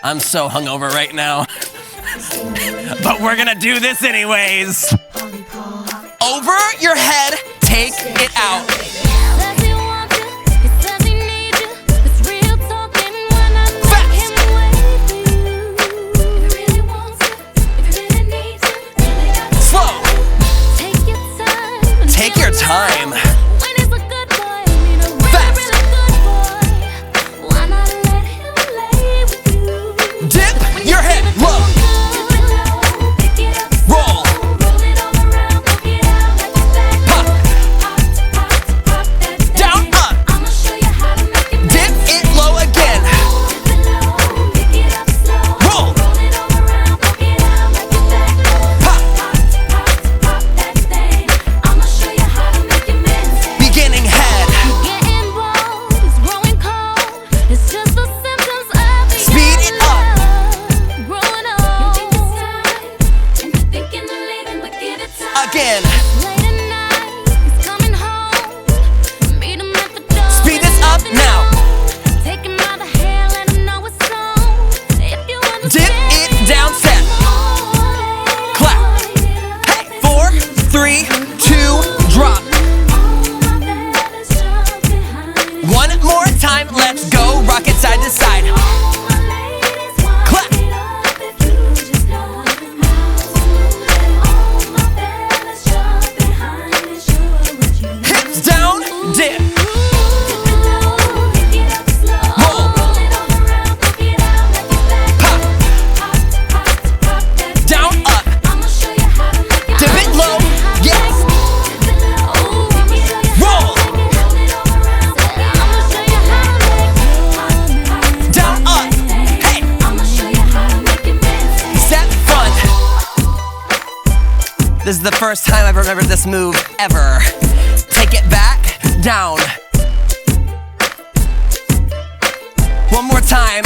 I'm so hungover right now. But we're gonna do this anyways. Over your head, take it out. Take your time. Fast. Dip your head low. Roll. Pop. Down, up. Dip it low again. Roll. Pop. Beginning head. Speed it up. Again. Speed this up now. Dip it down, set. Clap. Hey, 4, 3, 2, drop. One more time, let's go. Rock it side to side. Clap. Hips down, dip. Roll. Pop. Down, up. Dip it low, yes. Roll. Down, up. Hey. Step front. This is the first time I've remembered this move ever. Take it back, down. One more time.